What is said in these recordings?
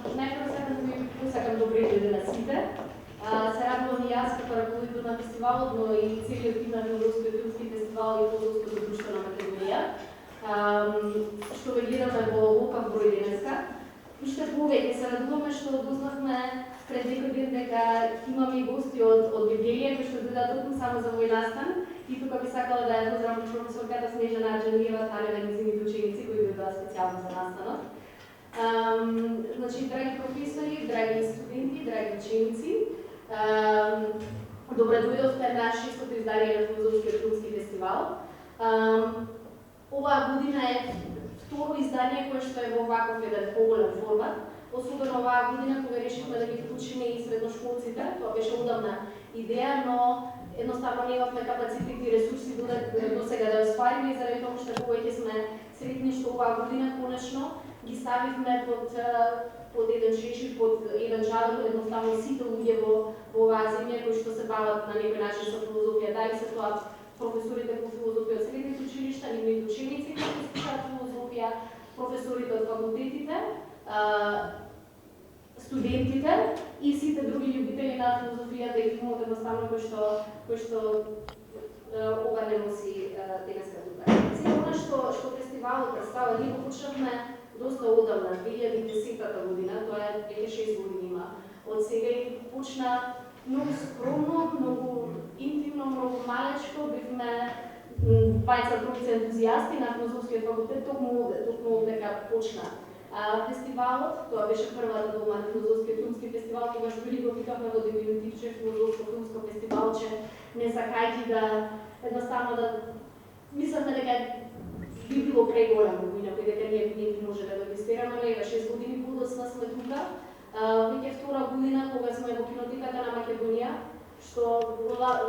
Најпрво сакам да ви посакам добри дојде на сите. Се радувам и јас како раководител на фестивалот, но и целиот тим на Филозофскиот филмски фестивал и Филозофското друштво на Македонија. Што ве гледаме во лукав број денеска. Уште повеќе се радуваме што дознавме пред некој ден дека имаме и гости од Библија, кои што дојдат токму само за овој настан. И тука би сакала да ја поздравам професорката Снежана Арџаниева, Таня и низините ученици кои дојдоа специјално за настанот. Значи, драги професори, драги студенти, драги ученици, добре дојдовте на 6-то издание на Филозофскиот филмски фестивал. Оваа година е второ издание кое што е во ваков еден поголем формат, особено оваа година кога решивме да ги вклучиме и средношколците. Тоа беше удавна идеја, но едноставно немавме капацитет и ресурси до сега да ја оствариме и заради тоа што повеќе сме сретни што оваа година конечно ги ставивме под еден шешир, под еден чадор, едноставно сите луѓе во оваа земја кои што се бават на некој начин со филозофија, дали се тоа професорите по филозофија од средните училишта, нивните ученици кои студираат филозофија, професорите од факултетите, студентите и сите други љубители на филозофијата и филмот едноставно кои што ова не носи денеска тука. Сега она што фестивалот представува, ние го почнавме доста одамна, 2010 година, тоа е веќе 6 години има од сега и почна многу скромно, многу интимно, многу малечко, бивме двајца тројца ентузијасти на Филозофскиот факултет, токму дека почна фестивалот. Тоа беше првата дома на Филозофскиот филмски фестивал, тогаш дури го викавме во диминутивче Филозофско филмско фестивалче, не сакајќи да едноставно да мислевме дека би било преголемо и напред дека ние би може да го инвестираме, но ева 6 години подоцна сме тука. Веќе втора година кога сме во кинотеката на Македонија, што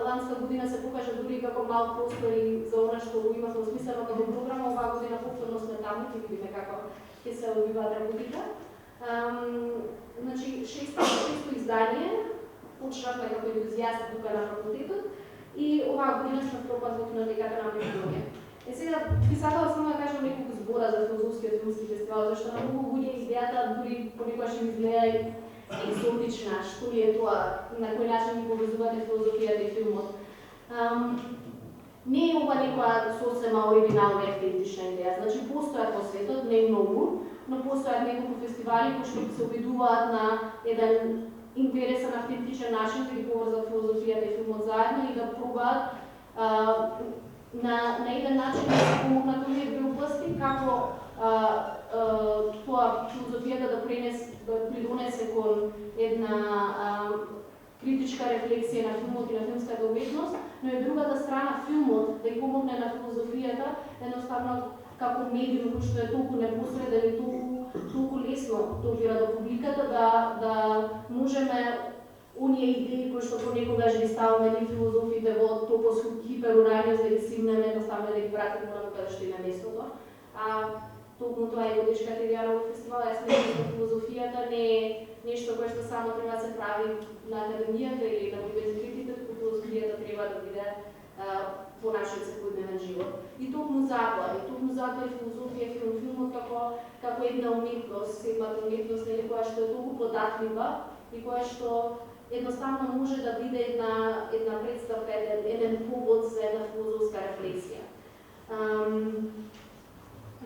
ланска година се покажа дури како мал простор и за она што го имавме смислено како програма, оваа година повторно сме таму, ќе видиме како ќе се одвиваат работите. Значи, 6-то издание, почнавме како ентузијасти тука на факултетот и оваа година сме втор пат во кинотеката на Македонија. Сега би сакала само да кажам неколку збора за Филозофскиот филмски фестивал, зашто на многу луѓе идејата дури понекогаш им изгледа екзотична, што ли е тоа, на кој начин ги повезувате филозофијата и филмот. Не е ова некоја сосема оригинална и автентична идеја, значи постојат во светот, не многу, но постојат неколку фестивали кои што се обидуваат на еден интересен, автентичен начин да ги поврзат филозофијата и филмот заедно и да пробаат на еден начин да се помогнат оние две области, како тоа филозофијата да придонесе кон една критичка рефлексија на филмот и на филмската уметност, но и другата страна филмот да ја помогне на филозофијата едноставно како медиум кој што е толку непосреден и толку лесно допира до публиката да можеме оние идеи кои што понекогаш ги ставаме ние филозофите во топос хиперураниус да ги симнеме, едноставно да ги вратиме на каде што им е местото. Токму тоа е водечката идеја на фестивалот. Јас мислам дека филозофијата не е нешто кое што само треба да се прави на академијата или на универзитетите, туку филозофијата треба да биде во нашиот секојдневен живот. И токму затоа е филозофија, филмот како една уметност, седмата уметност, која што е толку податлива и која што едноставно може да биде една представка, еден повод за една филозофска рефлексија.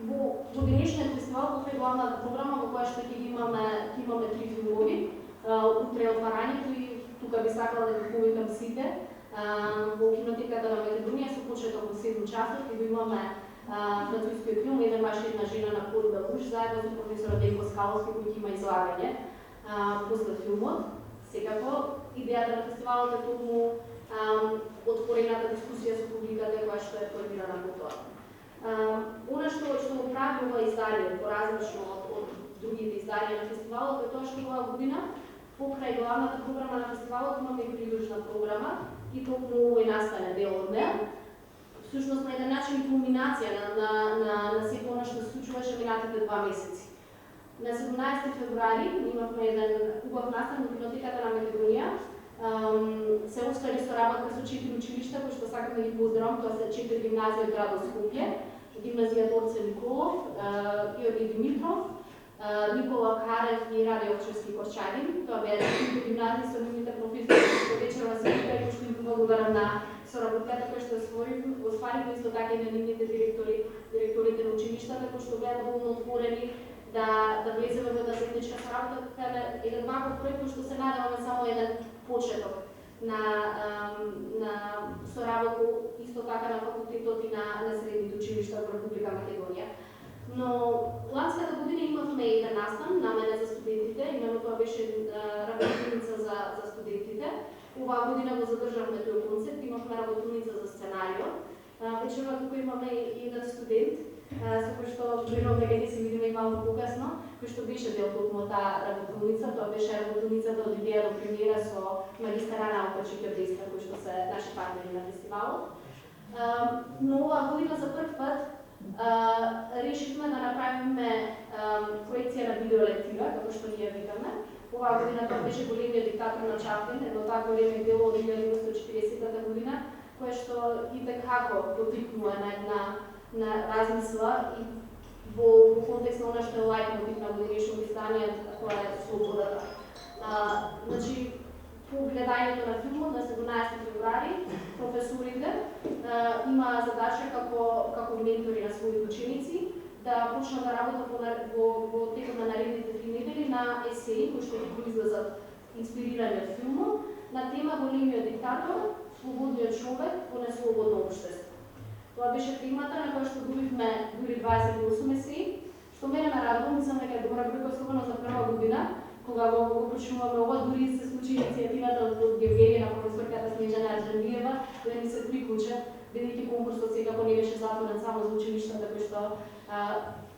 Во денешниот фестивал покрај главната програма во која што ќе имаме 3 филмови, утре отварањето и тука би сакала да ги повикам сите. Во кинотеката на Македонија со почеток во 7 часот ќе имаме францускиот филм Еден маж и една жена на Пол Белуш заедно со професорот Денко Скаловски кој ќе има излагање после филмот. Секако, идејата на фестивалот е токму отворената дискусија со публиката која што е формирана по тоа. Она што го прави ова издание, поразлично од другите изданија на фестивалот, е тоа што оваа година, покрај главната програма на фестивалот, имаме и придружна програма и токму овој настане дел од неа. Всушност, на еден начин кулминација на сето она што се случуваше минатите 2 месеци. На 17 февруари имавме еден убав настан во кинотеката на Македонија. Се оствари соработка со 4 училишта кои што сакам да ги поздравам, тоа се 4 гимназии од градот Скопје, гимназија Торце Николов, Георги Димитров, Никола Карев и Раде Овчевски Корчагин. Тоа беа трите гимназии со нивните професори што вечерва се вика и што им благодарам на соработката која што остварихме исто така и на нивните директорите на училиштата кои што беа доволно отворени да влеземе во заедничка соработка на еден ваков проект кој што се надеваме само еден почеток на соработка исто така на факултетот и на средните училишта во Република Македонија. Но ланската година имавме еден настан на мене за студентите, именно тоа беше работилница за студентите. Оваа година го задржавме тој концепт, имавме работилница за сценарио. Вечерва тука имаме и еден студент, со кој што верувам дека ќе се видиме и малку покасно, кој што беше дел токму таа работилница, тоа беше работилницата од идеја до премиера со магистар наука Чике Бреска, кои што се наши партнери на фестивалот. Но оваа година за прв пат решивме да направиме проекција на видеолектира, како што ние викаме. Оваа година тоа беше големиот диктатор на Чаплин, едно такво време дело од 1940 година, кое што и како потикнува на размисла и во контекст на она што е лајтмотив на годинешното издание, тоа е слободата. Значи, по гледањето на филмот на 17 февруари, професорите имаа задача како ментори на своите ученици да почнат да работат во текот на наредните 3 недели на есеи кои што ќе произлезат инспирирани од филмот на тема Големиот диктатор, слободниот човек во неслободно општество. Тоа беше темата на која што добивме дури 28 есеи, што мене ме радува, мислам дека е добра бројка, особено за прва година, кога го почнуваме ова, дури се случи иницијативата од Гевгенија на професорката Снежана Арджанлиева да ни се приклучи, бидејќи конкурсот секако не беше затворен само за училиштата кои што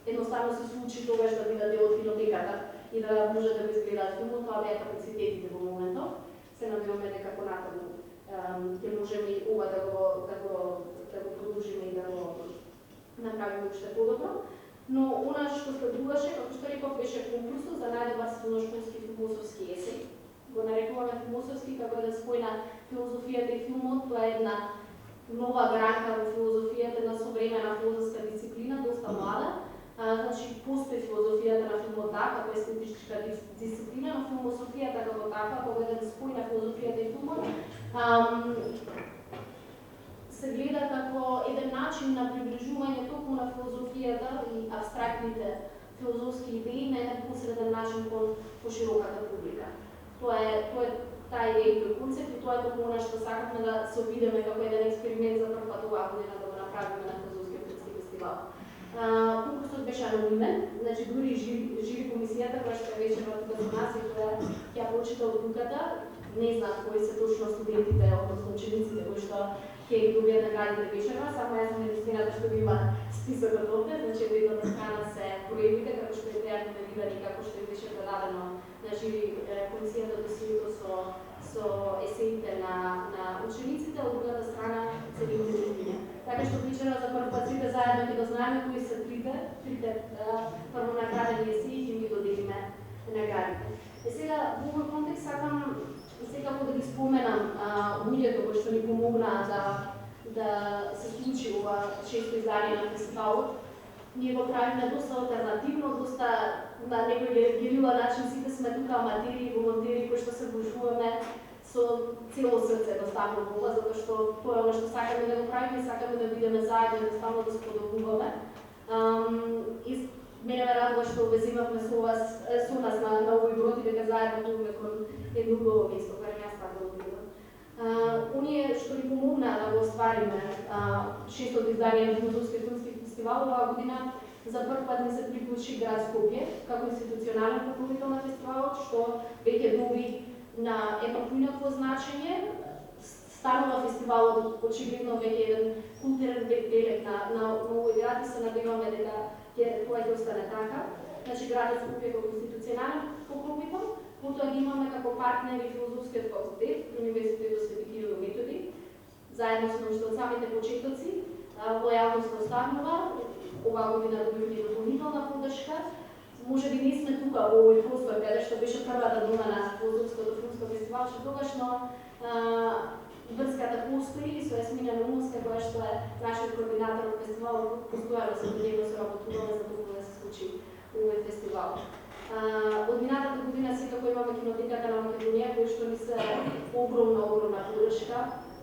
едноставно се случи тогаш да бидат дел од кинотеката и да може да го изгледаат филмот, тоа беа капацитетите во моментов. Се надеваме дека понатаму ќе можеме и ова да го продолжиме и да го направиме уште подобро. Но она што следуваше, како што реков, беше конкурсот за најдобар средношколски философски есеј. Го нарекуваме философски како еден спој на филозофијата и филмот. Тоа е една нова гранка во филозофијата, една современа филозофска дисциплина, доста млада. Значи, постои филозофијата на филмот како естетичка дисциплина, но философијата како таква, како еден спој на филозофијата и филмот, се гледа како еден начин на приближување токму на филозофијата и абстрактните филозофски идеи на еден посреден начин кон пошироката публика. Тоа е таа идеја и тој концепт и тоа е токму она што сакавме да се обидеме како еден експеримент за прв пат оваа година да го направиме на Филозофскиот филмски фестивал. Конкурсот беше анонимен, значи дури жири комисијата која што вечерва тука за нас и која ќе почита одлуката, не знаат кои се точно студентите, односно учениците кои што ќе ги добијат наградите вечерва, само јас сум единствената што има списокот овде, значи во едната страна се проявите, како што е пријатно да видат и како што беше предадено на жири комисијата досието со есеите на учениците, од другата страна се нивните лиња. Така што вечерва за прв пат сите заедно ќе дознаеме кои се трите првонаградени есеи и ќе ги доделиме наградите. Сега во овој контекст сакам секако да ги споменам луѓето кои што ни помогнаа да се случи ова 6-то издание на фестивалот. Ние го правиме доста алтернативно, доста на некој герила начин, сите сме тука аматери и волонтери кои што се вложуваме со цело срце едноставно во ова, затоа што тоа е она што сакаме да го правиме, сакаме да бидеме заедно едноставно да сподобуваме. И мене ме радува што увезимавме со нас на овој брод и дека заедно идуваме кон едно убаво место, кое јас така да одбивам. Оние што ни помогнаа да го оствариме 6-то издание на Филозофскиот филмски фестивал оваа година, за прв пат ни се приклучи град Скопје како институционален покровител на фестивалот, што веќе доби на едно поинакво значење. Станува фестивалот очигледно веќе еден културен белег на овој град и се надеваме дека тоа ќе остане така. Значи градот Скопје како институционален покровител, потоа ги имаме како партнери Филозофскиот факултет, Универзитетот Свети Кирил и Методи, заедно со уште од самите почетоци, лојалност останува. Оваа година добивме дополнителна поддршка. Може би не сме тука во овој простор каде што беше првата дума на Филозофското филмско фестивал, што тогаш, но врската постои со Јасмина Наумовска, која што е нашиот координатор од фестивалот, постојано се делимо се работуваме за тоа да се случи овој фестивал. Од минатата година секако имаме кинотеката на Македонија, кој што ни се огромна подршка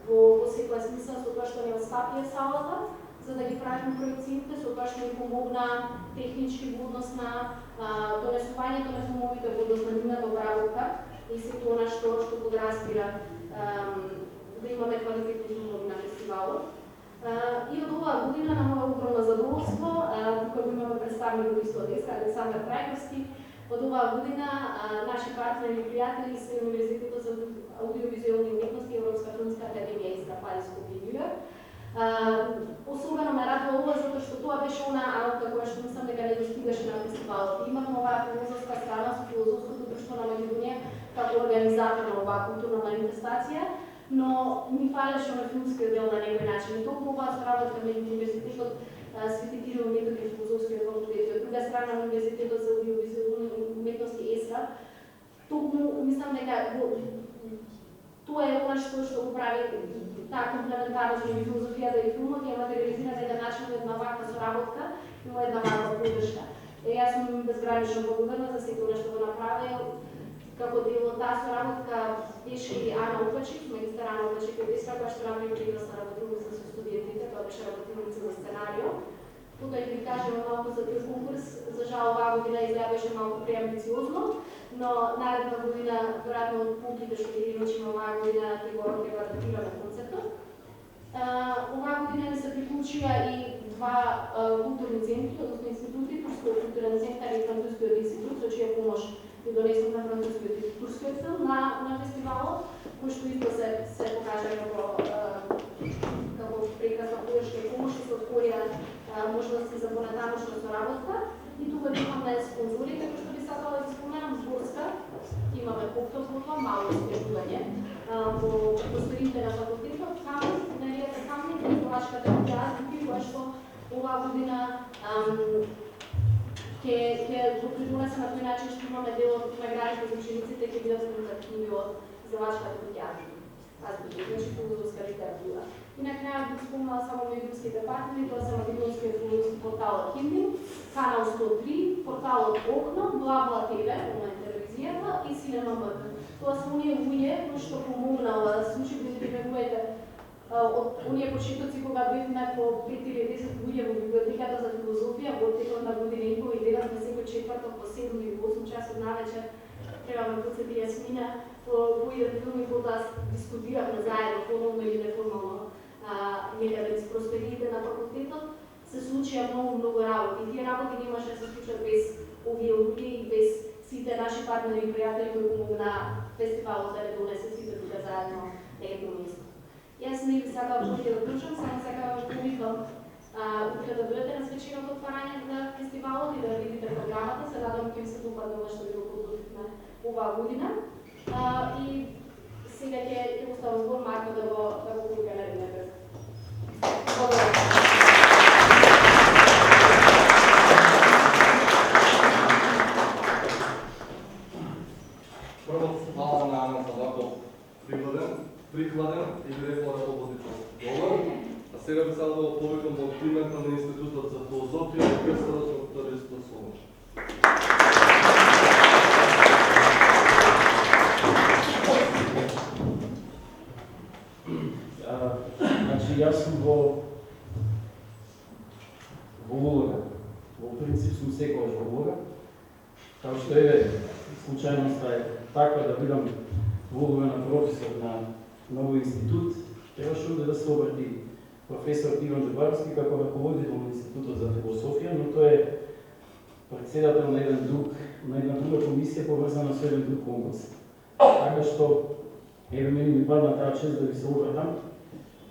во секој смисла, со тоа што ни отстапија салата, за да ги правиме проекциите, со тоа што ни помогна технички во однос на донесувањето на филмовите во однос на нивната обработка и сето она што подразбира да имаме квалитетни филмови на фестивалот. И од оваа година на моја огромно задоволство, тука го имаме представник од исто деска, Александар Трајковски. Од оваа година наши партнери и пријатели се Универзитетот за аудиовизуелни уметности и Европска филмска академија из Париз и Нју Йорк. Особено ме радува ова затоа што тоа беше онаа алка која што мислам дека не достигаше на фестивалот. Имавме оваа филозофска страна со филозофското друштво на Македонија како организатор на оваа културна манифестација, но ми фалеше на филмскиот дел на некој начин. И толку оваа соработка меѓу Универзитетот Свети Кирил Методи и филозофскиот факултет и од друга страна Универзитетот за аудиовизуелни уметности ЕСРА, толку мислам дека тоа е она што го прави таа комплементарност меѓу филозофијата и филмот и ја материализира на еден начин една ваква соработка и една ваква подршка. Јас сум безгранично благодарна за сето што го направил. Како дел од таа соработка беше и Ана Опачик, магистар Ана Опачик од ЕСРА, која што направи прекрасна работилница со студентите, тоа беше работилница за сценарио. Тука и ви кажем малку за тој конкурс, за жал оваа година изгледа беше малку преамбициозно, но наредна година, веројатно од пунктите што ќе ги научиме оваа година, ќе го адаптираме концептот. Оваа година ни се приклучија и два културни центри, односно институти, Турскиот културен центар и Францускиот институт, за чија помош ги донесов на францускиот и турскиот филм на фестивалот, кој што исто се покажа како прекрасна подршка и помош и се отворија можности за понатамошна соработка. И тука имаме спонзори, како што би сакала да споменам, Зборска, имаме коктел клуба, мало спредување во просториите на факултетот, Галеријата Камник и Словачката театри, која што оваа година ќе го придонесе на тој начин што имаме дел од наградите за учениците ќе бидат книги од Словачката театри. Значи филозофска литература. И на крај бих спомнала само медиумските партнери, тоа се македонскиот филозофски портал Киндин, Канал 103, порталот Окно, Бла ТВ, онлайн телевизијата и Синема МТ. Тоа се оние луѓе кои што помогнала да се случи прибегувајте од оние почетоци кога бевме по 5 или 10 луѓе во библиотеката за филозофија, во текот на година и пол и гледавме секој четврток по 7 или 8 часот навечер. Треба ме подсети Јасмина, по еден филм и потоа дискутиравме заедно, формално или неформално, некаде низ просториите на факултетот, се случија многу работи. И тие работи немаше да се случат без овие луѓе и без сите наши партнери и пријатели кои помогна фестивалот да донесе сите тука заедно на едно место. Јас не би сакала повеќе да клучам, само сакала да повикам утре да бидете на свеченото отварање на фестивалот и да видите програмата. Се надам ќе ви се допадне ова што ви го подготвивме оваа година. И сега ќе оставам збор Марко да го повика на редната. Благодарам. Прво, мало на Ана за вако прикладен и би рекла работител говор. А сега би сакал да го повикам во името на Институтот за филозофија и професорот доктор Ристо Соломш. Значи, јас сум во улога. Во принцип сум секогаш во улога. Како што случајноста е таква да бидам во улога на професор на овој институт, требаше да се обрати професор Иван Джубарски како раководител на Институтот за философија, но тој е председател на една друга комисија поврзана со еден друг конкурс. Така што мене ми падна таа чест да ви се обратам,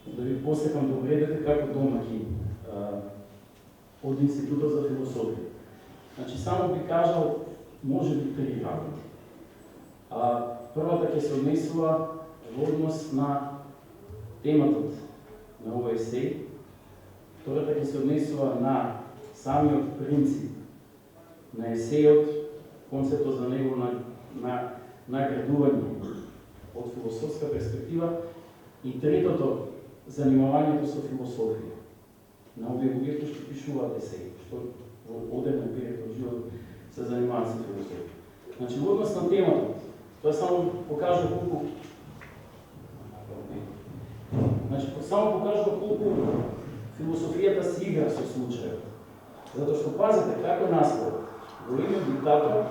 да ви посекам да обредете како домаќин од Институтот за философија. Значи, само би кажал, може би 3 работи. Првата ќе се однесува во однос на тематот на овој есеј, втората ќе се однесува на самиот принцип на есејот, концептот за него на наградување од философска перспектива и третото, занимавањето со философија на овие луѓе што пишуваат есеи, што во одреден период од живот се занимаваат со философија. Значи, во однос на темата, тоа само покажува колку философијата си игра со случајот. Затоа што пазите како наслов, големиот диктатор,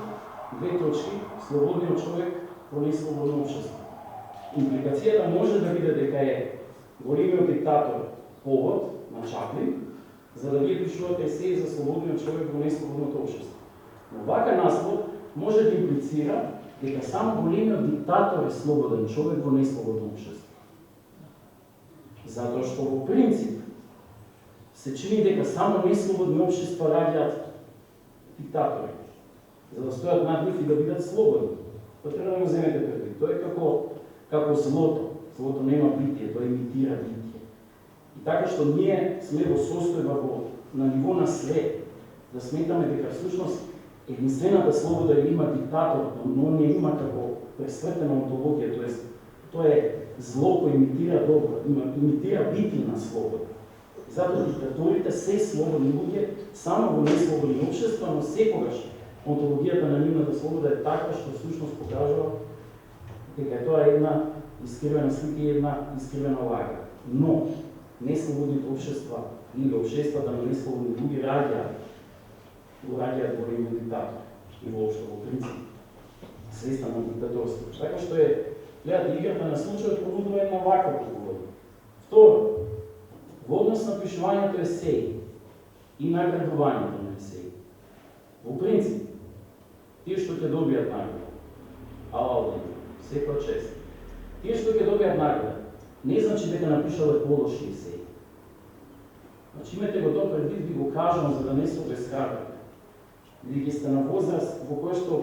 2 точки, слободниот човек во неслободно општество. Импликацијата може да биде дека е големиот диктатор повод на Чаплин, за да вие пишувате есеи за слободниот човек во неслободното општество. Но вака наслов може да имплицира дека само големиот диктатор е слободен човек во неслободно општество. Затоа што во принцип се чини дека само неслободни општества раѓаат диктатори, за да стојат над нив и да бидат слободни. Тоа треба да го земете предвид. Тоа е како злото. Злото нема битие, тоа имитира битие. И така што ние сме во состојба на ниво на свет, да сметаме дека всушност единствената слобода има диктатор, но не има како пресвртена онтологија, тоест тоа е зло кој имитира добро, имитира битие на слобода. И затоа диктаторите се слободни луѓе само во неслободни општества, но секогаш онтологијата на нивната слобода е таква што всушност покажува дека тоа е една искривена слика и една искривена лага. Но неслободните општества или општествата на неслободни луѓе раѓаат големи диктатори и воопшто во принцип свеста на диктаторство. Така што гледате играта на случајот поводува една ваква поговорка. Второ, во однос на пишувањето есеи и наградувањето на есеи. Во принцип, тие што ќе добијат награда, секоја чест. Тие што ќе добијат награда, не значи дека напишале полоши есеи. Значи, имате го тоа предвид, ви го кажам, за да не се обесхрабрите. Бидејќи сте на возраст во кој што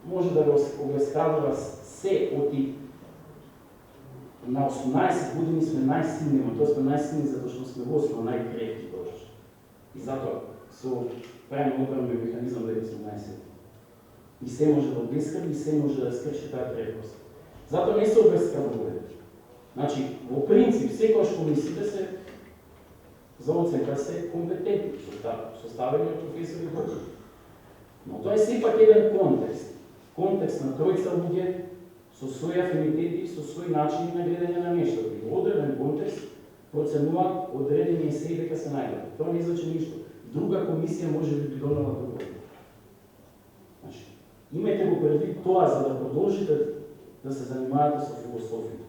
може да го обесхрабрува се оти на 18 години сме најсилни, но тоа сме најсилни затоа што сме во основа најкрепки дошли. И затоа со правилно одбранен механизам дека сме најсилни. И се може да обесхрабри, и се може да скрши таа крепост. Затоа не се обесхрабрувате. Значи, во принцип, секојаш комисиите се за оценка се компетентни, составени од професори и доктори. Но тоа е сепак еден контекст. Контекст на тројца луѓе со своји афинитети, со своји начини на гледање на нешто. И во одреден контекст проценуваат одредени есеи дека се најдобри. Тоа не значи ништо. Друга комисија може би донела друго. Значи, имајте го предвид тоа за да продолжите да се занимавате со философија.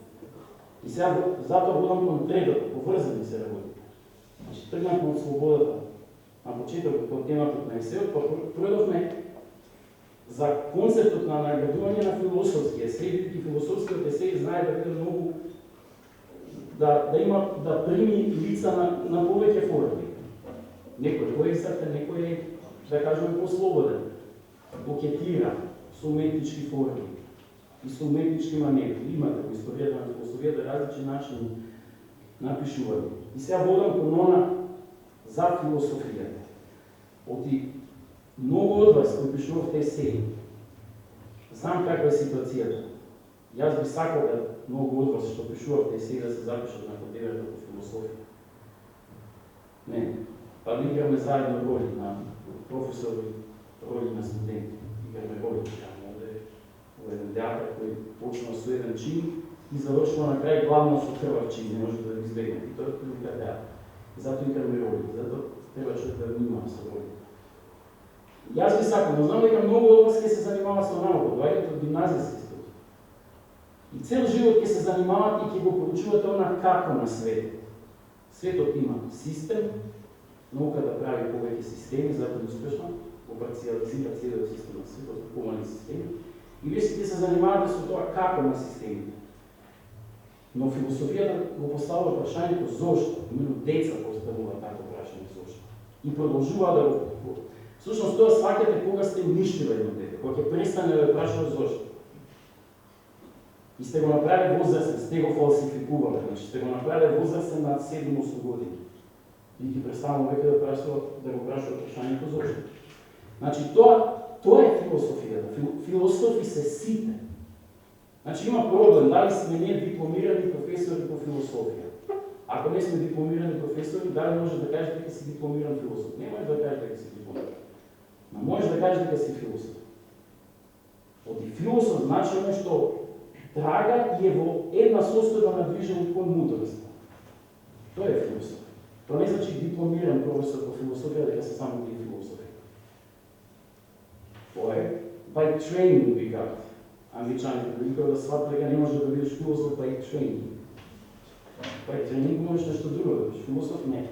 И сега затоа водам кон третото, поврзани се работи. Значи, тргнахме од слободата на почетокот од темата на есеот, па пројдовме за концептот на наградување на философски есеи, бидејќи философскиот есеј знае да биде многу да прими лица на повеќе форми. Некој е поексактен, некој е, да кажеме, послободен, кокетира со уметнички форми и со уметнички манери. Имате во историјата на философијата различни начини напишување. И сега водам кон она за философијата. Оти многу од вас кои пишувавте есеи, знам каква е ситуацијата. Јас би сакал да многу од вас што пишувавте есеи да се запишат на катедрата по философија. Не, па да играме заедно роли на професори, роли на студенти. Играме роли, во еден театар кој почнува со еден чин и завршува на крај главно со крвав чин, не може да го избегне. И тоа е прилика театар. Затоа играме роли, затоа треба човек да внимава со роли. Јас би сакам, но знам дека многу од вас ќе се занимава со наука, доаѓаат од гимназијски студии. И цел живот ќе се занимават и ќе го проучувате она како на светот. Светот има систем, науката прави повеќе системи, затоа е успешна, го парциализира целиот систем на светот, помали системи. И вие ќе се занимавате со тоа како на системите. Но философијата го поставува прашањето зошто, именно деца поставуваат такво прашање зошто. И продолжува да го. Всушност тоа сваќате кога сте уништиле едно дете, кога ќе престане да прашува зошто. И сте го направили возрастен, сте го фалсификували, значи сте го направили возрастен над 7-8 години. И ќе престанува веќе да го прашува прашањето зошто. Значи тоа е философијата. Философи се сите. Значи има проблем, дали сме ние дипломирани професори по философија. Ако не сме дипломирани професори, дали може да кажете дека си дипломиран философ? Не може да кажете дека си дипломиран. Но може да кажете дека си философ. Оти философ значи оно што трага и е во една состојба на движење кон мудрост. Тоа е философ. Тоа не значи дипломиран професор по философија дека се само тие философи. Тоа е by training викаат. Англичаните викаат да сватат дека не може да бидеш философ by training. By training можеш нешто друго да бидеш, философ не.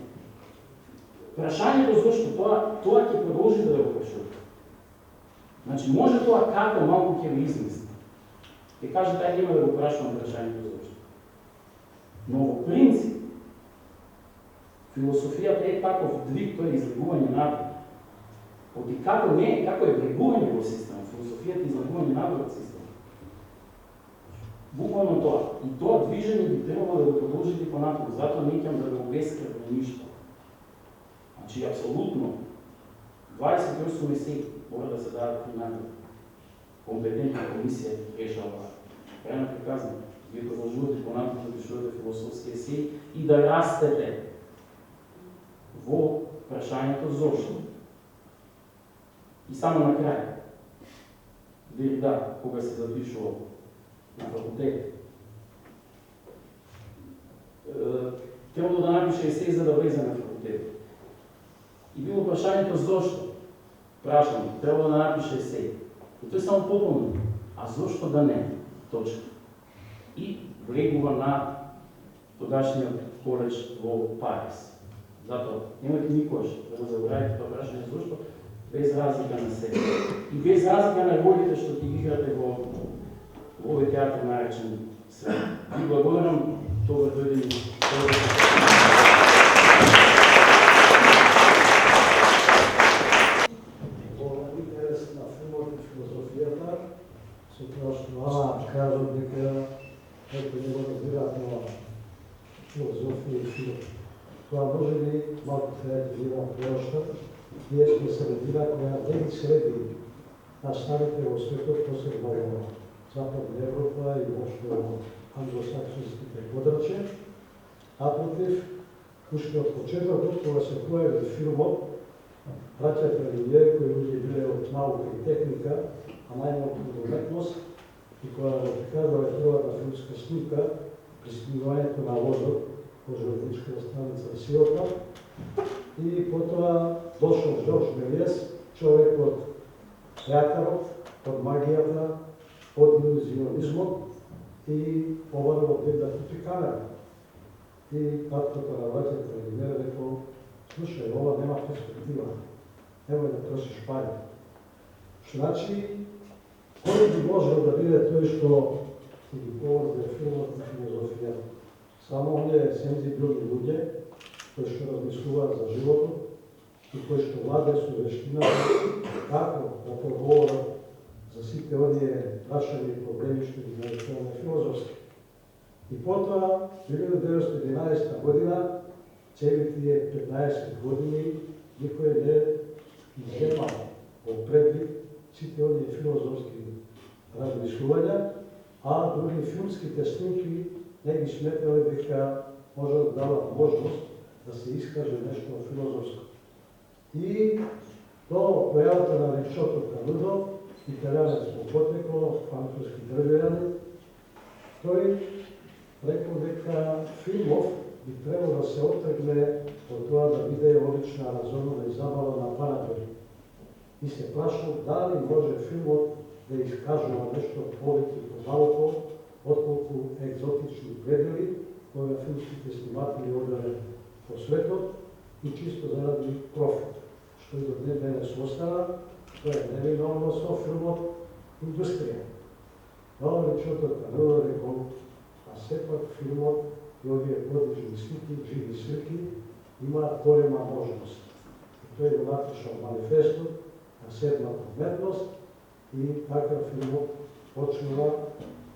Прашањето зашто тоа ќе продолжи да го прашува. Значи може тоа како малку ќе ви измисли. Ќе каже тај нема да го прашувам прашањето зашто. Но во принцип философијата е таков двиг, тоа е излегување навик. Оти како не, како е влегување во системот, философијата е излегување навик од системот. Буквално тоа. И тоа движење би требало да го продолжите понатаму, затоа не ќе да го обескрвам ништо. Значи, апсолутно, 28 месеци мора да се дадат принатаму. Компетентна комисија решава. Крайно приказано, вие продолжувате понатаму да пишувате философски есеи и да растете во прашањето зошто. И само на крај, Дерида, кога се запишувал на факултет, требало да напише есеј за да влезе на факултет. И било прашањето зошто? Прашам, требало да напише есеј. И тој само пополни. А зошто да не? Точка. И влегува на тогашниот коледж во Париз. Затоа, немате никош да го заборавите тоа прашање зошто, без разлика на себе. И без разлика на ролите што ти играте во овој театар наречен свет. Ви благодарам, тоа дојде ми. Во интерес на филмот и филозофијата, со тоа што кажам дека некои не го разбираат на филозофија и филм. Тоа може би малку се реагира прошто, ние сме средина која не ги среди наставите во светот, посебно во Западна Европа и воопшто во англосаксонските подрачја, а против, уште од почетокот, кога се појави филмот, браќата Люмиер, кои луѓе биле од наука и техника, а најмалку од уметност, и кога го прикажале првата филмска снимка, пристигнувањето на возот, по железничката станица Сиопа, и потоа дошол Жорж Мелиес, човек од театарот, од магијата, од илузионизмот и обарил опет да купи камера. И таткото на браќата Люмиер рекол, слушај, ова нема перспектива, немој да трошиш пари. Што значи, кој би можел да биде тој што ги говори за филмот и филозофијата? Само оние сензибилни луѓе, кои што размислуваат за животот и кои што владеат со вештината како да проговорат за сите оние прашања и проблеми што ги нарекуваме филозофски. И потоа, 1911 година, цели тие 15 години, никој не иззема во предвид сите оние филозофски размислувања, а други филмските снимки не ги сметале дека може да дават можност да се искаже нешто филозофско. И до појавата на Ричото Канудо, италијанец по потекло, француски државјанин, тој рекол дека филмов би требало да се отргне од тоа да биде обична разумна и забава на панатори. И се прашал дали може филмот да искажува нешто повеќе и помалку, отколку екзотични предели, кои филмските сниматели одделе по светот и чисто заради профит, што и до ден денес остава, тоа е невиновно со филмот индустрија. Но Ричото Канудо рекол, а сепак филмот и овие подвижни слики, живи слики, имаат голема можност. И тој го напишал манифестот на седмата уметност и така филмот почнува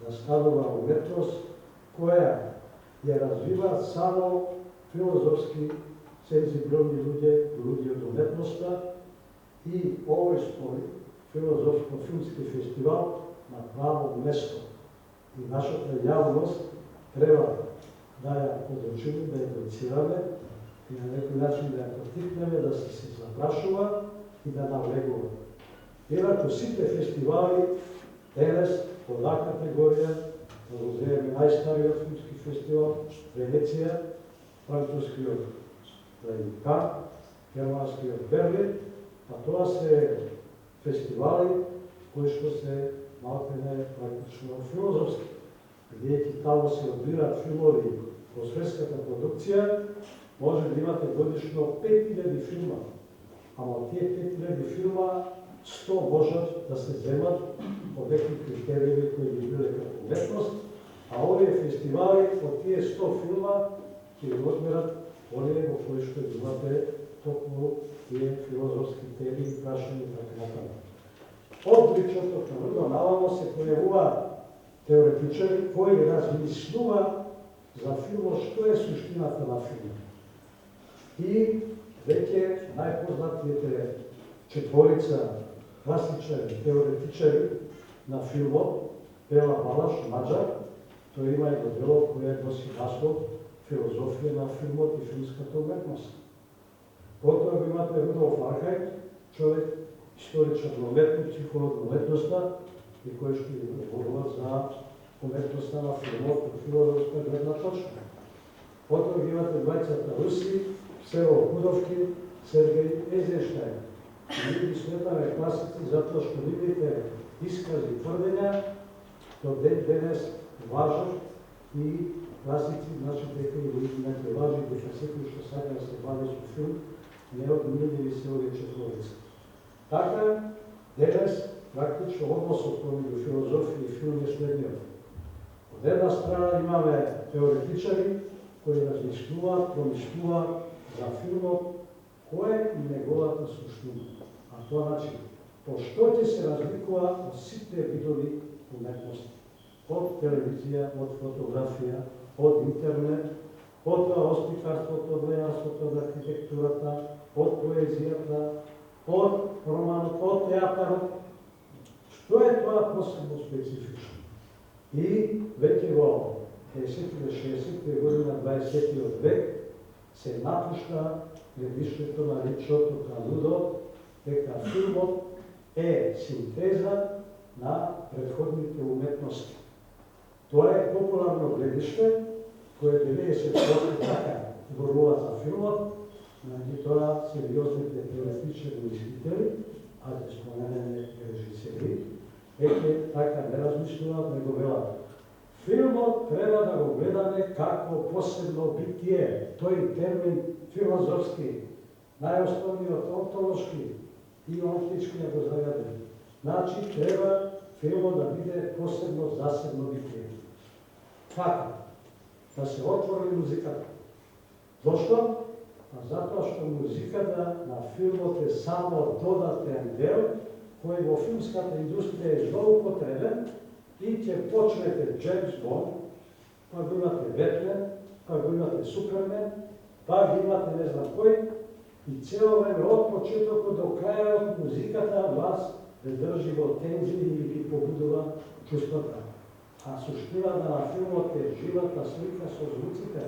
да станува уметност која ја развива само филозофски сензибилни луѓе, луѓе од уметноста и овој спој филозофско-филмски фестивал на право место. И нашата јавност треба да ја подручиме, да ја доцираме и на некој начин да ја потикнеме да се запрашува и да навлегува. Инаку сите фестивали денес од А категорија, да го земеме најстариот филмски фестивал, Венеција, францускиот Кан, германскиот Берлин, а тоа се фестивали кои што се малкине практично филозофски, бидејќи таму се одбираат филмови во светската продукција, може да имате годишно 5000 филма, ама од тие 5000 филма 100 можат да се земат по некои критериуми кои ги биле како уметност, а овие фестивали од тие 100 филма ќе ги одберат оние во кои што имате токму тие филозофски теми и прашања и така натаму. Од личното прво навамо се појавува теоретичари кои размислува за филмот, што е суштината на филмот. И веќе најпознатите четворица класичари, теоретичари на филмот, Бела Балаш, Маđар, тој има едно дело кое носи наслов Филозофија на филмот и филмската уметност. Потоа го имате Рудолф Архајт, човек историчар на уметност, психолог на уметноста и кој што ги говорува за уметноста на филмот од филозофска гледна точка. Потоа ги имате двајцата руси, Всеволод Худовкин, Сергеј Ейзенштајн. Ние ги сметаме класици затоа што нивните искази и тврдења до ден денес важат и класици, значи дека и некои важи дека секој што сака да се бави со филм, не одмиени се овие четворица. Така, денес практично односот помеѓу филозофија и филм е следниот. Од една страна имаме теоретичари кои размислуваат, промислуваат за филмот, кој е неговата суштина. А тоа значи, по што ќе се разликува од сите видови уметности. Од телевизија, од фотографија, од интернет, од сликарството, од ленарството, од архитектурата, од поезијата, од романот, од театарот. Што е тоа посебно специфично? И веќе во 50-60 година 20 век се напушта гледишното на Ричард Канудо дека филмот е синтеза на претходните уметности. Тоа е популарно гледиште, кое 90% така зборува за филмот, меѓутоа сериозните теоретични мислители, а да споменеме режисери, веќе така не размислуваат, него велат. Филмот треба да го гледаме како посебно битие. Тој термин филозофски, најосновниот онтолошки и онтички го зајаден. Значи, треба филмот да биде посебно засебно битие. Како? Да се отвори музиката. Зошто? Затоа што музиката на филмот е само додатен дел, кој во филмската индустрија е злоупотребен и ќе почнете Джеймс Бонд, па го имате Бетмен, па го имате Супермен, па ги имате не знам кој, и цело време од почетокот до крајот музиката вас ве држи во тензија и ги побудува чувствата. А суштината на филмот е живата слика со звуците,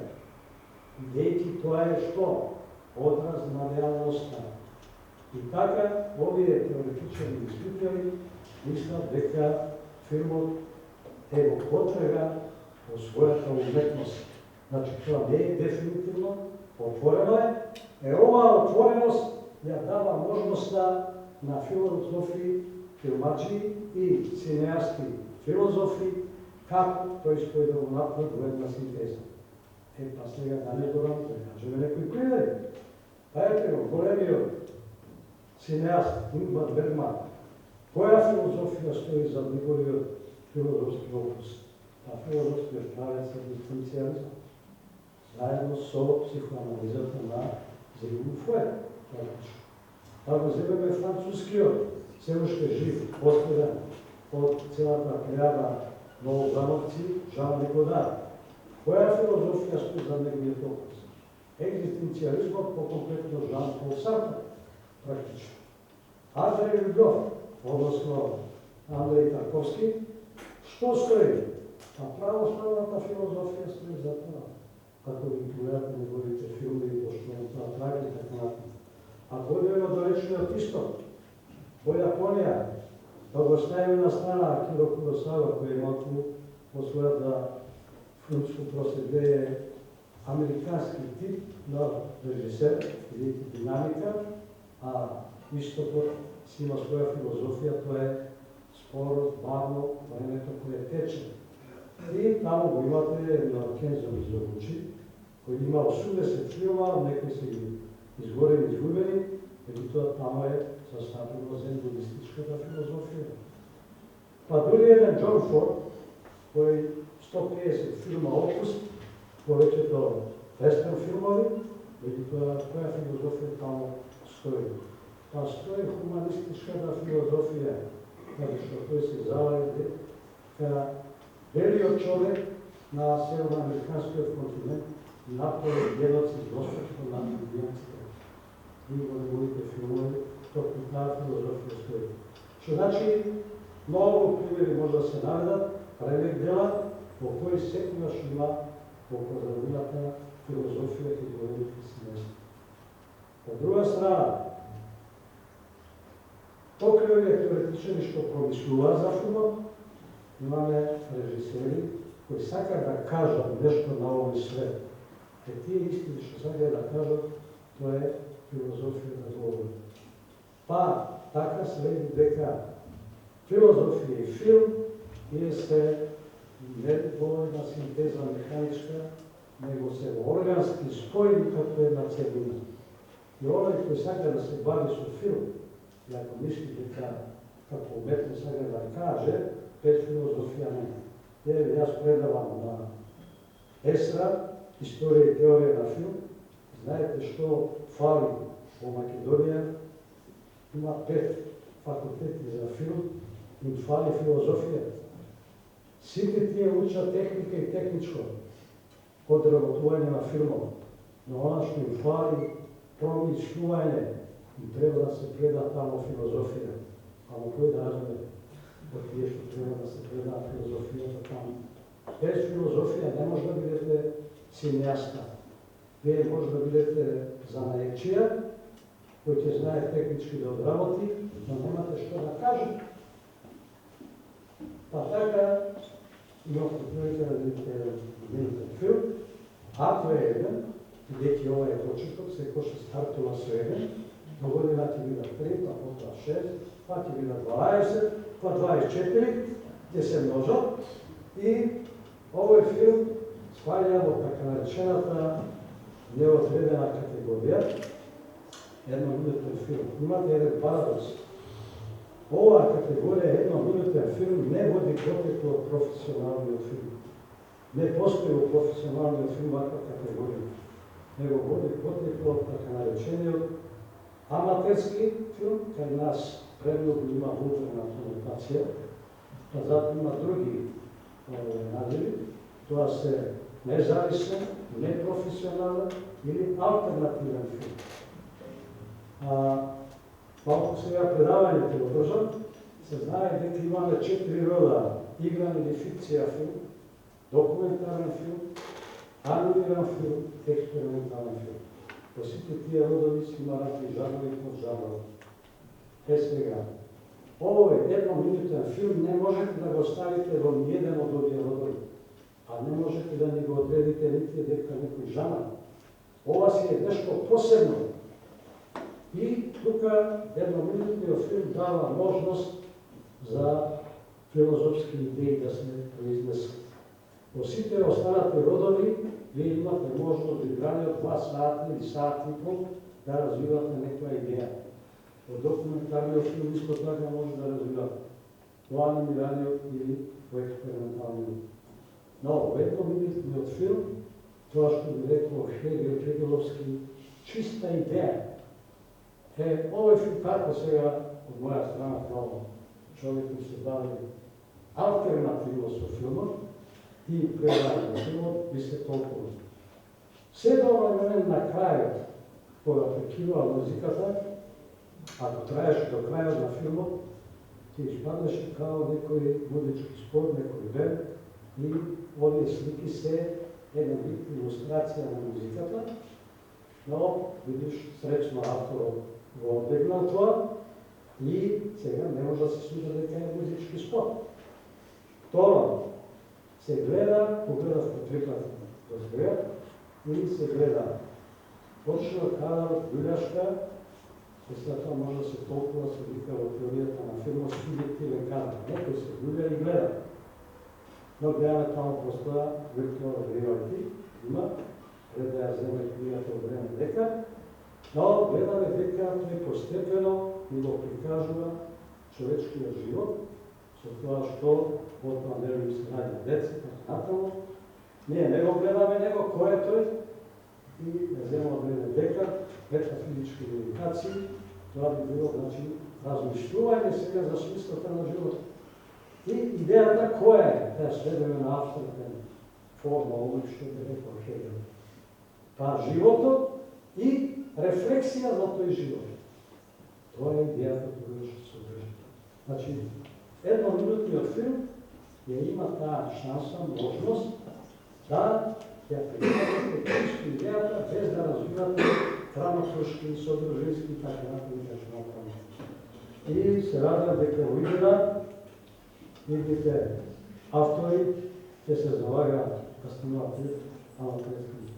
бидејќи тоа е што? Одраз на реалноста. И така, овие теоретични мислители мислат дека филмот е во потрага во својата уметност. Значи, тоа не е дефинитивно, отворено е. Оваа отвореност ја дава можноста на филозофи, филмачи и синеасти филозофи, како тој стои да го направи во една синтеза. Па сега да не дорам, да кажеме некои примери. Па ете го, големиот синеаст Ингмар Бергман, која филозофија стои за неговиот филозофски опус? Па филозофскиот правец е екзистенцијализам, заедно со психоанализата на Зигмунд Фройд. Па го земеме францускиот, се уште жив, последен од целата плејада новозановци, Жан Никодар. Која филозофија стои за неговиот опус? Екзистенцијализмот, по-конкретно Жан Пол Сартр, практично. Андрей Рублев, односно Андрей Тарковски, што стои? Па православната филозофија стои за тоа. ако ги гледате неговите филми, пошто тоа прави и така натаму. А дојдеме до речниот исток, во Јапонија, да го ставиме на страна Акиро Куросава, кој е малку во својата филмско проследие американски тип на режисер или динамика, а истокот си има своја филозофија, тоа е споро, бавно, времето кое тече. И таму го имате на Кензо Мизогучи, кој има 80 филма, некои се ги изгорени, изгубени, меѓутоа таму е застапено зен-будистичката филозофија. Па дури еден Џон Форд, кој 150 филма опус, повеќето вестерн филмови, меѓутоа која филозофија таму стои? Па стои хуманистичката филозофија, каде што тој се залајде ка велиот човек на северноамериканскиот континент направи геноцид злостачко над индијанците. И во неговите филмови токму таа филозофија стои. Што значи, многу примери може да се наведат, премек дела, во кои секогаш има во позадината филозофија и големите семејства. Од друга страна, покрај овие теоретичари што промислуваат за филмот, имаме режисери кои сакаат да кажат нешто на овој свет. Тие истини што сакаат да кажат, тоа е филозофија на говор. Па, така се види дека филозофија и филм тие се не доволна синтеза механичка, него се органски спојни како една целина. И оној кој сака да се бави со филм, и ако мисли дека како уметник сака да каже, без филозофија не. Јас предавам на ЕСРА, Историја и теорија на филм. Знаете што фали во Македонија? Има 5 факултети за филм, им фали филозофија. Сите тие учат техника и техничко одработување на филмот. Но она што им фали промислување, им треба да се преда тамо филозофија. Ама кој да разбере од тие што треба да се преда филозофијата тамо? Без филозофија не може да бидете синеаста. Вие може да бидете занаечија, кој ќе знае технички да одработи, но немате што да кажете. Па така, имате прилика да видите еден филм, ако е еден, бидејќи ова е почеток, секој што стартува со еден, до година ќе биде 3, па потоа 6, па ќе биде 20, па 24, ќе се множат и овој филм спаѓа во така наречената неодредена категорија, едноминутен филм. Имате еден парадокс. Оваа категорија едноминутен филм не води потекло од професионалниот филм. Не постои во професионалниот филм ваква категорија. Него води потекло од така наречениот аматерски филм, кај нас премногу има вулгарна конотација, па затоа има други називи. Тоа се независен, непрофесионален или алтернативен филм. Малку сега предавањето го држам, се знае дека имаме 4 рода: игран или фикција филм, документарен филм, анимиран филм, експериментален филм. Во сите тие родови си има разни жанрови под жанрови. Сега, овој едноминутен филм не можете да го ставите во ниеден од овие родови, а не можете да ни го одредите нити дека некој жанр. Ова си е нешто посебно. И тука едноминутниот филм дава можност за филозофски идеи да се произнесат. Во сите останати родови вие имате можност во играниот 2 сати или сат и пол да развивате некоја идеја. Во документарниот филм исто така може да развивате. Во анимираниот или во експерименталниот. Но во едноминутниот филм, тоа што би рекол Хегеловски, чиста идеја. Овој филм како сега од моја страна како човек кој се бави алтернативно со филмот и предавање на филмот би се толкува. Се до овој момент на крајот, кога прекинува музиката, ако траеше до крајот на филмот, ќе испаднеше као некој музички спор, некој бенд и овие слики се еден вид илустрација на музиката, но видиш сречно авторот го одбегнал тоа и сега не може да се смета дека е музички спот. Второ, се гледа, погледав по трипат разгледа, и се гледа точно кадрот, билешка, и след тоа може да се толкова се вика во теоријата на филмот субјективен кадар. Некој се гуля и гледа. Но гледаме таму постоја виртуален реалити, има, пред да ја земе книјата од време дека, но гледаме дека тој постепено ни го прикажува човечкиот живот, со тоа што потоа нели се најде деца, така натаму. Ние не го гледаме него, кој е тој, и ја земе од време дека, метафизички медитации, тоа би било, значи, размишлување сега за смислата на животот. И идејата која е, да сведеме на абстрактен форма, овој што би рекол Хегел. Па животот и рефлексија за тој живот. Тоа е идејата која што се одржи. Значи, едноминутниот филм ја има таа шанса, можност да ја пријавате чисто идејата без да развивате драматуршки, содржински и така натаму. И се радам дека во игра видите автори ќе се залагаат да снимаат аматерски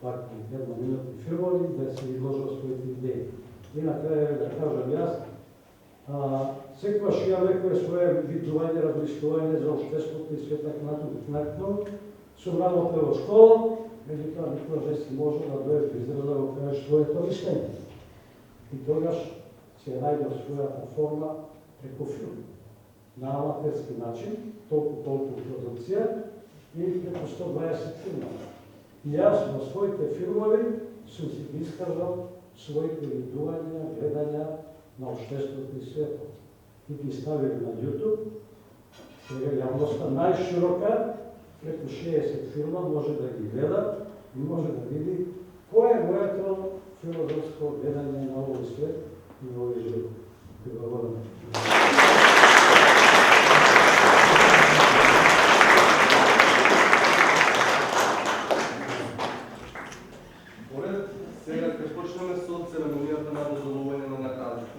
вакви едноминутни филмови, да се изложат своите идеи. И на крај да кажам јас, секогаш имам некое свое видување, размислување за општеството и све така натаму. Сум работел во школа, меѓутоа никогаш не си можел да дојдеш до израза да го кажеш своето мислење. И тогаш се најдеш својата форма преку филм. На аматерски начин, толку продукција и преку 120 филмови. И јас во своите филмови сум си искажал своите видувања, гледања на општеството и светот. И ги ставил на YouTube. Сега јавноста најширока, преку 60 филма може да ги гледа и може да види кој е моето филозофско гледање на овој свет и на овој живот. Благодарам. Сега ќе почнеме со церемонијата на доделување на наградите.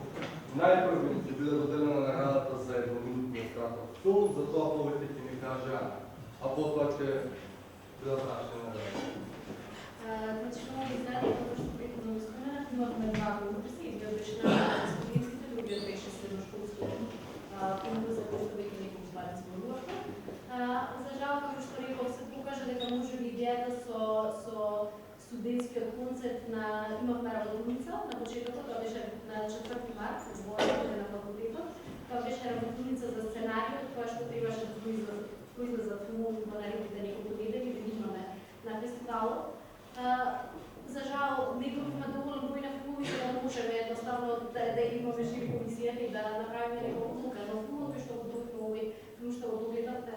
Најпрво ќе биде доделена наградата за едноминутниот краток филм, за тоа повеќе ќе ни каже Ана, а потоа ќе бидат прашања награди. Значи, много издание, како што претhodно споменав, имавме два конкурси, едниот беше на студентските, другиот беше средношколски конкурс за кој што веќе некој славен спомнувавме. За жал, како што реков, се покажа дека може би идејата со студентскиот концерт имавме работилница на почетокот, тоа беше на 4 март, во одборот на факултетот. Тоа беше работилница за сценариот, која што требаше да произлезат филмови во наредните неколку недели, да ги имаме на фестивалот. За жал, не добивме доволен број на филмови, за да можеме едноставно да имаме жири комисијата и да направиме некоја одлука. Но филмот што го добивме овој филм што го догледавте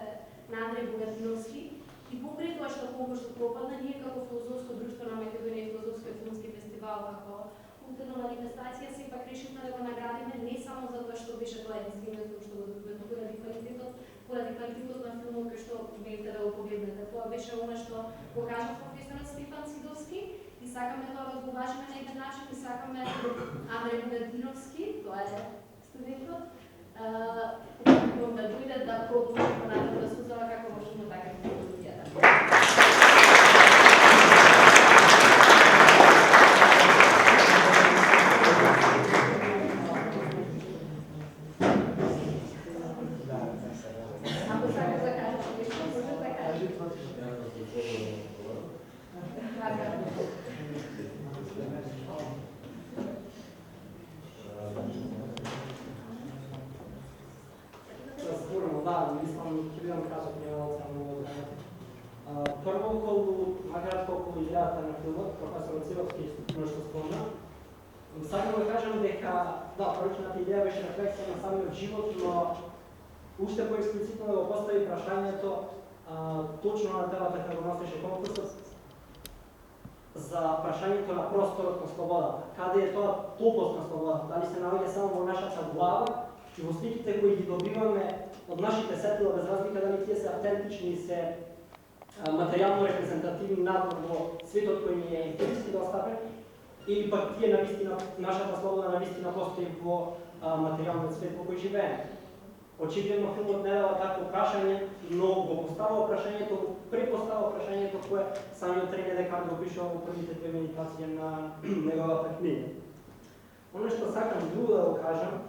на Андреј Богатиновски, и покрај тоа што конкурсот пропадна, ние како филозофско друштво на Македонија и филозофски филмски фестивал како културна манифестација сепак решивме да го наградиме не само за тоа што беше тоа единствениот филм што го добивме, туку поради квалитетот на филмот кој што велите да го погледнете. Тоа беше она што го кажа професорот Стефан Сидовски и сакаме тоа да го уважиме на еден начин и сакаме Андреј Богатиновски, тоа е студентот, да дојде да продолжи понатаму да сузава како во филмот, така и во студијата. Ако сакаш да кажеш нешто, може да кажеш. Прво, накратко околу идејата на филмот, професор Цировски нешто спомна. Сакам да кажам дека, да, првичната идеја беше рефлексија на самиот живот, но уште поексплицитно да го постави прашањето точно на темата како го носеше конкурсот за прашањето на просторот на слободата. Каде е тоа топлост на слободата? Дали се наоѓа само во нашата глава и во сликите кои ги добиваме од нашите сетила, без разлика дали тие се автентични и се материјално репрезентативни надвор во светот кој ни е емпириски достапен, или пак тие навистина, нашата слобода навистина постои во материјалниот свет во кој живееме. Очигледно филмот не дава такво прашање, но го поставува прашањето, препостава прашањето кое самиот Рене Декарт го пишува во првите две медитации на неговата книга. Оно што сакам друго да го кажам,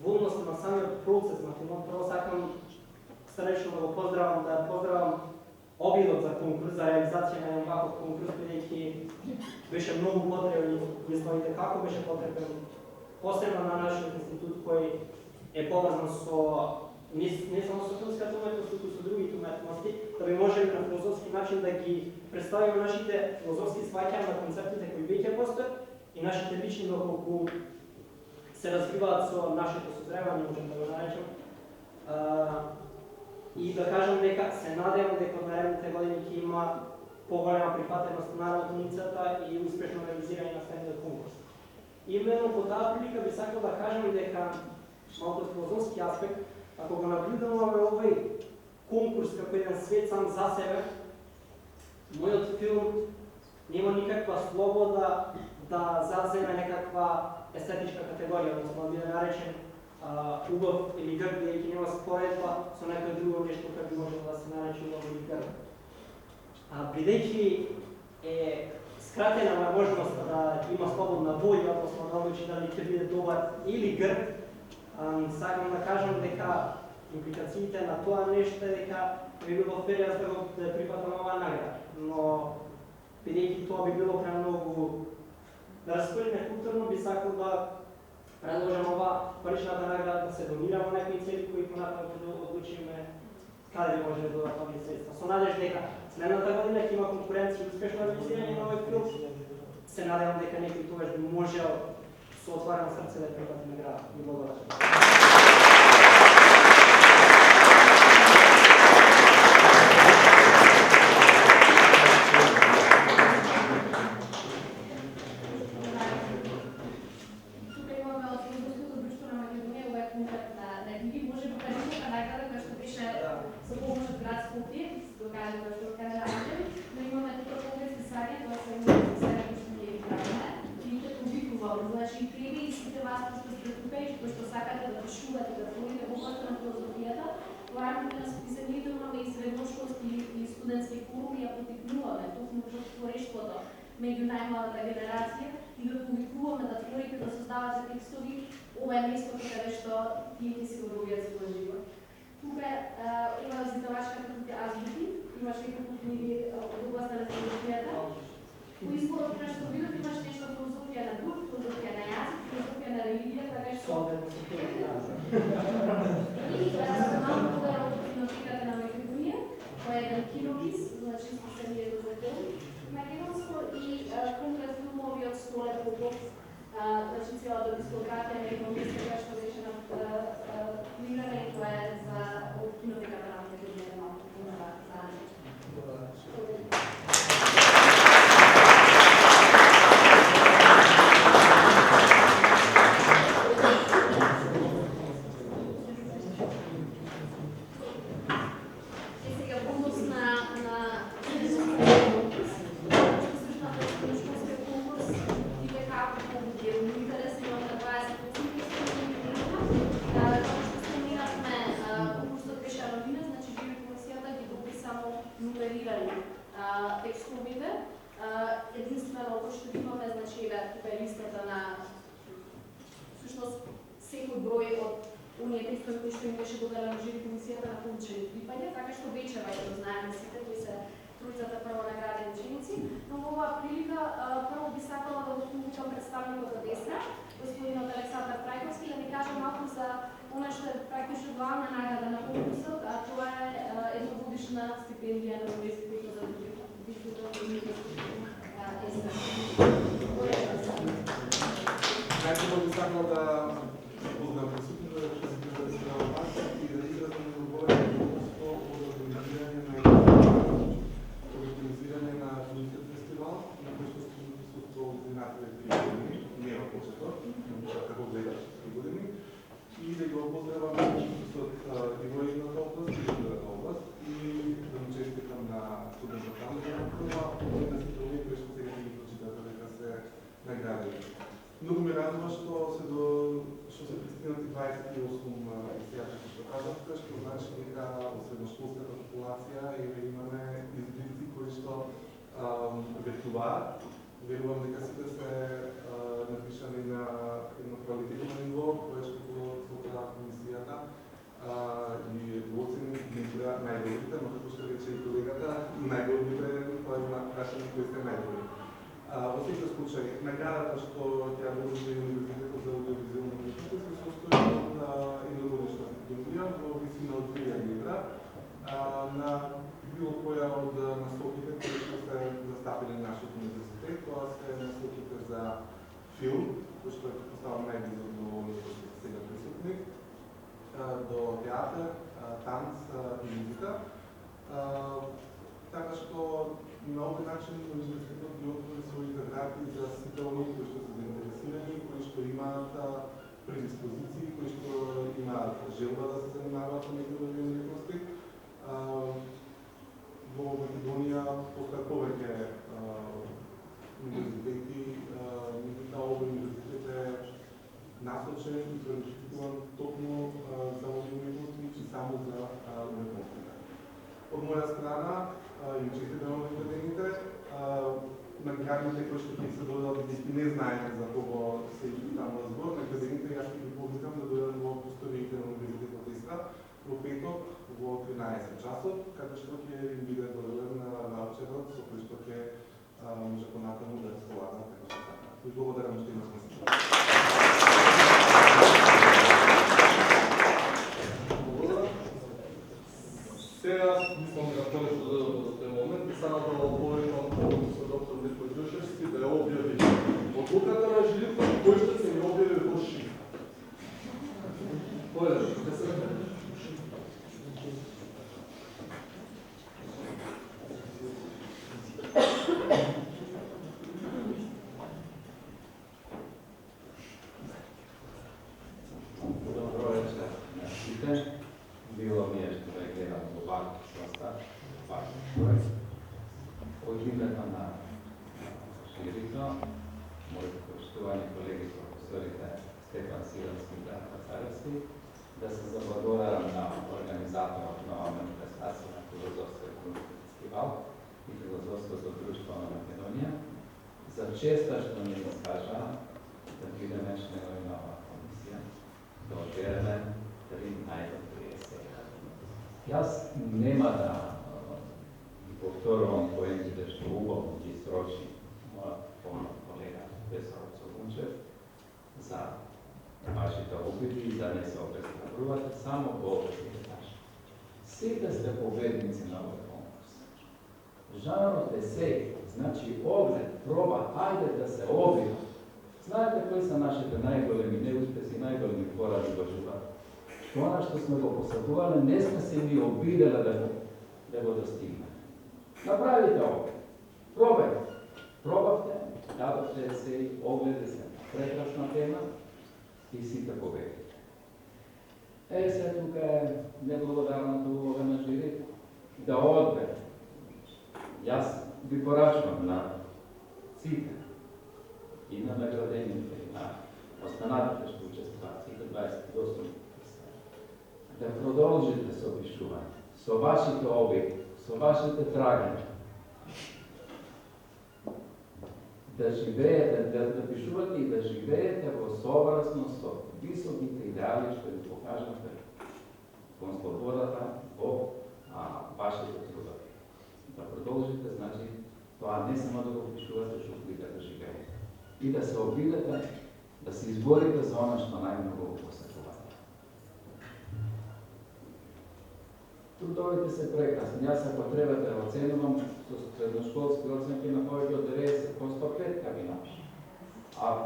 во однос на самиот процес на филмот, прво сакам срдечно да го поздравам, да поздравам обидот за конкурс, за реализација на еден ваков конкурс, бидејќи беше многу потребен и знаете како беше потребен, посебно на нашиот институт кој е поврзан со не само со филмската уметност, туку со другите уметности, да би можеле на филозофски начин да ги представиме нашите филозофски сваќања на концептите кои веќе постојат и нашите лични доколку се развиваат со нашето созревање, можем да го наречем. И да кажам дека се надевам дека од наредните години ќе има поголема прифатеност на работницата и успешно реализирање на следниот конкурс. Именно по таа прилика би сакал да кажам дека малку филозофски аспект, ако го наблюдуваме овој конкурс како еден свет сам за себе, мојот филм нема никаква слобода да заземе некаква естетичка категорија, односно да биде наречен убав или грд, бидејќи нема споредба со некој друго нешто кој би можело да се нарече убав или грд. Бидејќи е скратена можноста да има слободна волја, односно да одлучи дали ќе биде добар или грд, сакам да кажам дека импликациите на тоа нешто е дека би било фер да го прифатам оваа награда, но бидејќи тоа би било премногу да расподелиме културно, би сакал да предложам ова паричната награда да се донира во некои цели кои понатаму да одлучиме каде би може да додат овие средства. Со надеж дека следната година ќе има конкуренција и успешно реализирање на овој филм, се надевам дека некој тогаш би можел со отворено срце да прифати награда. И благодарам. Меѓу најмладата генерација и да повикуваме да творите да создавате текстови, ова е место каде што тие ќе си го добијат свој живот. Тука има издавачка книга Азбуки, имаш неколку книги од областа на филозофијата. По изборот на што видов имаш нешто филозофија на дух, филозофија на јазик, филозофија на религија, така што и малку да кинотеката на Македонија, која е еден кинопис, значи списанието за филм македонско и конкрет филмовиот Столе Попов, значи целата дискографија на економиста што беше наплирана и тоа е за кинотеката на Македонија малку за текстовите. Единствено, пошто имаме, значи, тука е листата на всушност секој број од оние текстови кои што им беше доделено живи комисијата на получени припаѓа, така што вечера ја го знаеме сите кои се тројцата првонаградени ученици, но во оваа прилика прво би сакала да го повикам представникот од Десна, господинот Александар Трајковски, да ни каже малку за она што е практично главна награда на конкурсот, а тоа е едногодишна стипендија на универзитетот за Najpierw bym staknął da poznał prysutnie, że przez chwilę wysłał pasję i realizację wyboru po organizowanie na Unicef Festival, na който сте присутствал едната 3 години, не е почето, како гледаш 3 години, и да го поздравам от Ивоидната област и другата област и да му честите Многу ме радува што се пристигнати 28 сега што кажавте, што значи дека во средношколската популација имаме изблици кои што ветуваат. Верувам дека сите се напишани на едно квалитетно ниво, кое што го создава комисијата и оцени меѓу најдобрите, но како што рече и колегата, најдобрите прашани кои сте најдобри. Во секој случај, наградата што ќе ја дојде Универзитетот за аудиовизуелна уметност се состои од едногодишна стипендија во висина од 2000 евра на било која од насоките кои што се застапени на нашиот универзитет. Тоа се насоките за филм, кој што е поставам најблизо до оние што сега присутни, до театар, танц и музика. Така што на овој начин универзитетот ги отвори своите врати за сите оние кои што се заинтересирани, кои што имаат предиспозиции, кои што имаат желба да се занимаваат со некои уметности. Во Македонија постојат повеќе универзитети, меѓутоа овој универзитет е насочен и предизвикуван токму за овие уметности и само за уметностите. Од моја страна, им честитам на академите, наградите кои што ќе се додадат, бидејќи не знаете за кого се станува збор, на академите јас ќе ги повикам да дојдат во просториите на Универзитетот Искра во петок во 13 часот, каде што ќе им биде додаден ваучерот со кој што ќе може понатаму да располагат како што сакаат. Ви благодарам што има смисла. Сега мислам дека тоа што додадам за тој момент и само да оповикам со доктор Митко Ѓушевски да ја објави одлуката на жирито кој што се ја објави во шифра. Кој е? Ке се веќе? Добро вечер на сите. Било ми е што да гледам оваква проста, оваква проект. Од името на жирито, моите почитувани колеги професорите Стефан Сирански и Бранка Царевски, да се заблагодарам на организаторот на оваа манифестација на Филозофски економски фестивал и Филозофското друштво на Македонија за честа што ми искажа да бидеме членови на оваа комисија, да одбереме 3 најдобри есеи. Јас нема да ги повторувам поентите што убаво ги срочи мојот колега професор Цогунчев за вашите опити и да не се обезграбрувате, само Бог ви каже. Сите сте победници на овој конкурс. Жанрот есеј, значи оглед, проба, ајде да се обидам. Знаете кои се нашите најголеми неуспеси, најголеми поради во животот? Тоа што сме го посакувале, не сме се ни обиделе да го достигнеме. Направите оглед. Пробајте. Пробавте, дадовте есеј, огледе се прекрасна тема и сите победите. Се тука е неблагодарната улога на жирито. Да одбере. Јас ви порачувам на сите и на наградените, и на останатите што учествуваат, сите 28 да продолжите со пишување, со вашите обиди, со вашите трагања. Да живеете, да пишувате и да живеете во соврасност со високите идеали што ви покажате кон слободата во вашите трудови. Да продолжите, значи, тоа не само да го пишувате, што да живеете. И да се обидете, да се изборите за она што најмногу го посакувате. Трудовите се прекрасни. Јас ако треба да оценувам со средношколски оценки на повеќе од 90 по 105 би напишал.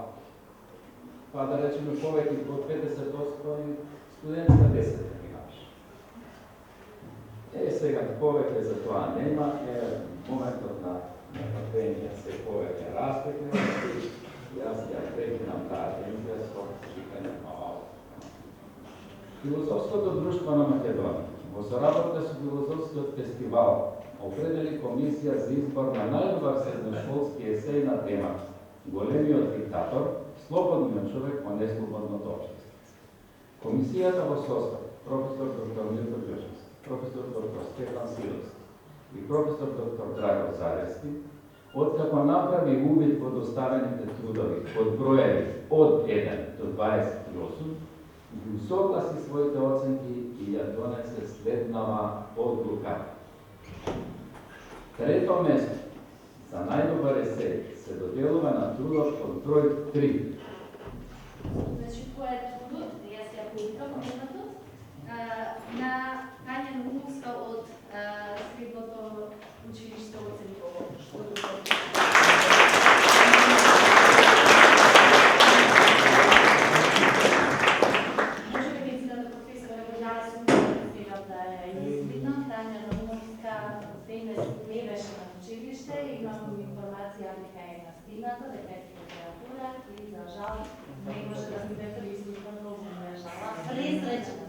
Па да речеме повеќе од 50% студентска 10 би напишал. Сега повеќе за тоа нема, моментот на пандемија се повеќе распекне. Јас ја прекинам таа тензија со читање на оваа. Филозофското друштво на Македонија во соработка со Филозофскиот фестивал определи комисија за избор на најдобар средношколски есеј на тема Големиот диктатор, слободниот човек во неслободното општество. Комисијата во состав професор доктор Милко Ѓорчевски, професор доктор Стефан Силовски и професор доктор Драго Залевски, откако направи увид во доставените трудови одброени од 1 до 28, ги усогласи своите оценки и ја донесе следнава одлука. Трето место за најдобар есеј се доделува на трудот од број 3. Значи, тоа е трудот, јас ја повикам моментот, на Тања Наумовска од средното училиште во Ценково. Може би медицината професора Гожана Сумова да е неизбитно. Тања Наумовска не беше на училиште, имам информација дека е настигната, дека е температура и за жал не може да биде присутна, многу ме жала. Пресречна.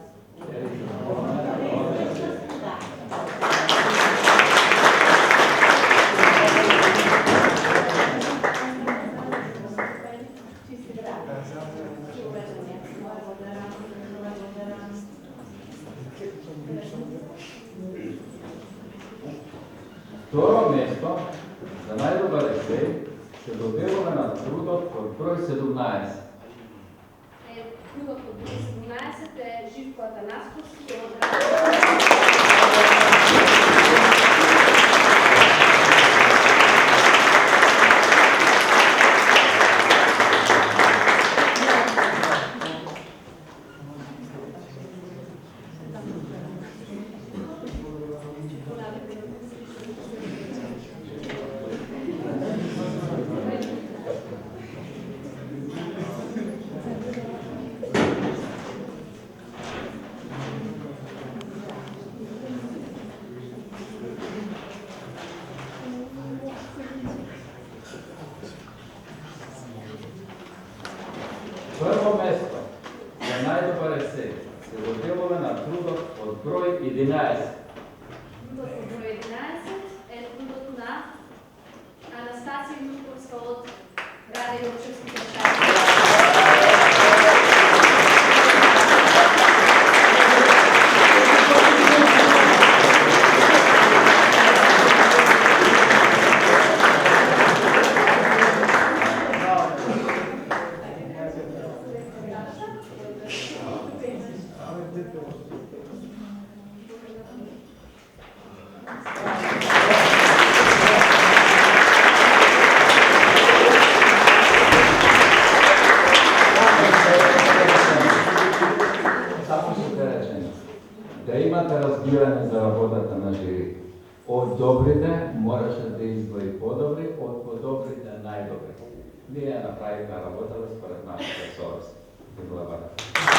Второ место за најдобар есеј се доделува на трудот од број 17. Трудот од број 17 е Живко Атанасковски од Прво место за најдобар есеј се доделува на трудот од број 11. Трудот од број 11 е трудот на Анастасија Јуковска од Раде Јовчевски Кршајски. Да имате разбирање за работата на жири. Од добрите мораше да издвои подобри, од подобрите најдобри. Ние направивме работата според нашите совести. Благодарам.